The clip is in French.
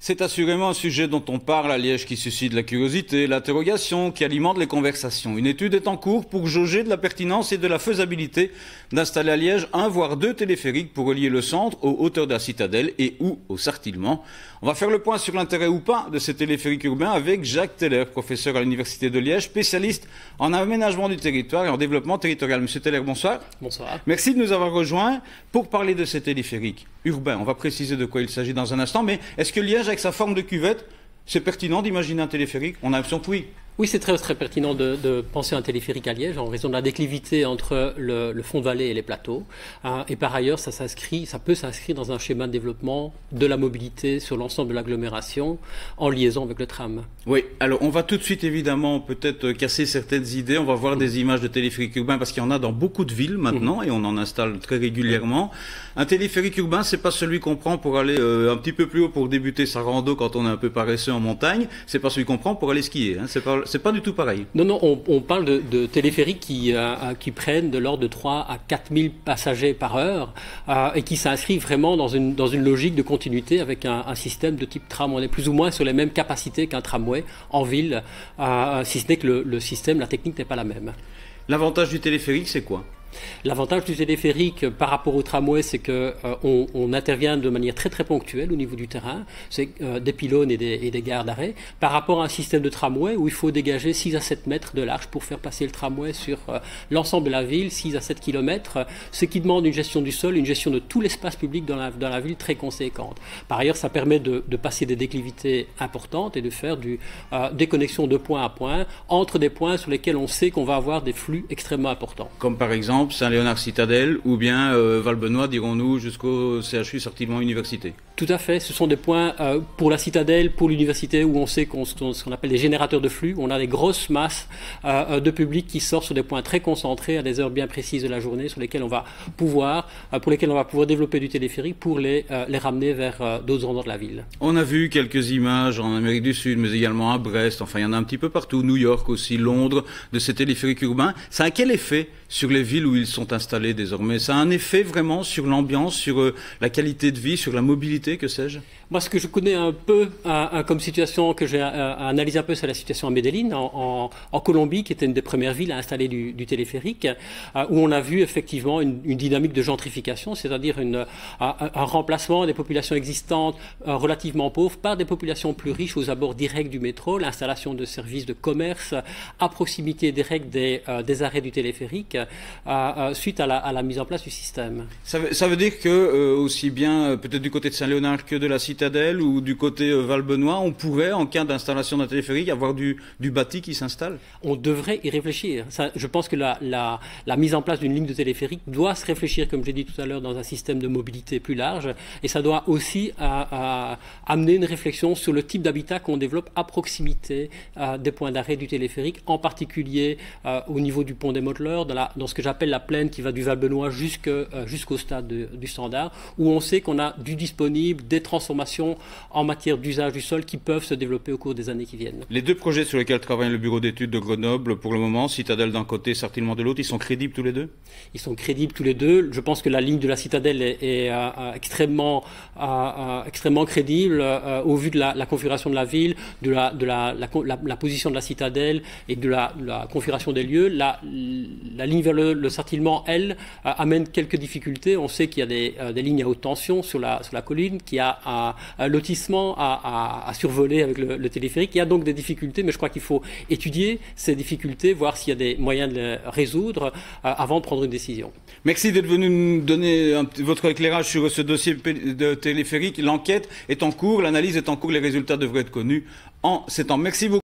C'est assurément un sujet dont on parle à Liège qui suscite la curiosité, l'interrogation, qui alimente les conversations. Une étude est en cours pour jauger de la pertinence et de la faisabilité d'installer à Liège un voire deux téléphériques pour relier le centre aux hauteurs de la citadelle et ou au Sartillement. On va faire le point sur l'intérêt ou pas de ces téléphériques urbains avec Jacques Teller, professeur à l'Université de Liège, spécialiste en aménagement du territoire et en développement territorial. Monsieur Teller, bonsoir. Bonsoir. Merci de nous avoir rejoints pour parler de ces téléphériques urbains. On va préciser de quoi il s'agit dans un instant, mais est-ce que Liège, avec sa forme de cuvette, c'est pertinent d'imaginer un téléphérique? On a l'impression que oui. Oui, c'est très pertinent de penser à un téléphérique à Liège en raison de la déclivité entre le fond de vallée et les plateaux. Et par ailleurs, ça peut s'inscrire dans un schéma de développement de la mobilité sur l'ensemble de l'agglomération en liaison avec le tram. Oui, alors on va tout de suite évidemment peut-être casser certaines idées. On va voir des images de téléphériques urbains parce qu'il y en a dans beaucoup de villes maintenant et on en installe très régulièrement. Un téléphérique urbain, c'est pas celui qu'on prend pour aller un petit peu plus haut pour débuter sa rando quand on est un peu paresseux en montagne. C'est pas celui qu'on prend pour aller skier. Hein. C'est pas du tout pareil. Non, on parle de téléphériques qui prennent de l'ordre de 3 à 4 000 passagers par heure et qui s'inscrivent vraiment dans une logique de continuité avec un système de type tram. On est plus ou moins sur les mêmes capacités qu'un tramway en ville, si ce n'est que le système, la technique n'est pas la même. L'avantage du téléphérique, c'est quoi ? L'avantage du téléphérique par rapport au tramway, c'est qu'on intervient de manière très ponctuelle au niveau du terrain, c'est des pylônes et des gares d'arrêt, par rapport à un système de tramway où il faut dégager 6 à 7 mètres de large pour faire passer le tramway sur l'ensemble de la ville, 6 à 7 kilomètres, ce qui demande une gestion du sol, une gestion de tout l'espace public dans la ville très conséquente. Par ailleurs, ça permet de passer des déclivités importantes et de faire des connexions de point à point entre des points sur lesquels on sait qu'on va avoir des flux extrêmement importants. Comme par exemple Saint-Léonard-Citadelle ou bien Val-Benoît, dirons-nous, jusqu'au CHU Sartillement Université. Tout à fait. Ce sont des points pour la citadelle, pour l'université, où on sait ce qu'on appelle des générateurs de flux. On a des grosses masses de public qui sortent sur des points très concentrés à des heures bien précises de la journée, pour lesquels on va pouvoir développer du téléphérique pour les ramener vers d'autres endroits de la ville. On a vu quelques images en Amérique du Sud, mais également à Brest. Enfin, il y en a un petit peu partout. New York aussi, Londres, de ces téléphériques urbains. Ça a quel effet sur les villes où ils sont installés désormais? Ça a un effet vraiment sur l'ambiance, sur la qualité de vie, sur la mobilité, que sais-je? Moi, ce que je connais un peu comme situation, que j'ai analysé un peu, c'est la situation à Medellín, en Colombie, qui était une des premières villes à installer du téléphérique, où on a vu effectivement une dynamique de gentrification, c'est-à-dire un remplacement des populations existantes relativement pauvres par des populations plus riches aux abords directs du métro, l'installation de services de commerce à proximité directe des arrêts du téléphérique, suite à la mise en place du système. Ça veut dire que, aussi bien peut-être du côté de Saint-Léonard que de la Citadelle ou du côté Val-Benoît, on pourrait, en cas d'installation d'un téléphérique, avoir du bâti qui s'installe? On devrait y réfléchir. Je pense que la mise en place d'une ligne de téléphérique doit se réfléchir, comme j'ai dit tout à l'heure, dans un système de mobilité plus large. Et ça doit aussi amener une réflexion sur le type d'habitat qu'on développe à proximité des points d'arrêt du téléphérique, en particulier au niveau du pont des Motleurs, dans ce que j'appelle la plaine qui va du Val-Benoît jusqu'au stade du Standard, où on sait qu'on a du disponible, des transformations en matière d'usage du sol qui peuvent se développer au cours des années qui viennent. Les deux projets sur lesquels travaille le bureau d'études de Grenoble, pour le moment, Citadelle d'un côté, Sartillement de l'autre, ils sont crédibles tous les deux? Ils sont crédibles tous les deux. Je pense que la ligne de la Citadelle est extrêmement crédible au vu de la configuration de la ville, de la position de la Citadelle et de la configuration des lieux. La ligne vers le Sartillement, elle, amène quelques difficultés. On sait qu'il y a des lignes à haute tension sur la colline, qu'il y a un lotissement à survoler avec le téléphérique. Il y a donc des difficultés, mais je crois qu'il faut étudier ces difficultés, voir s'il y a des moyens de les résoudre avant de prendre une décision. Merci d'être venu nous donner votre éclairage sur ce dossier de téléphérique. L'enquête est en cours, l'analyse est en cours, les résultats devraient être connus en ces temps. Merci beaucoup.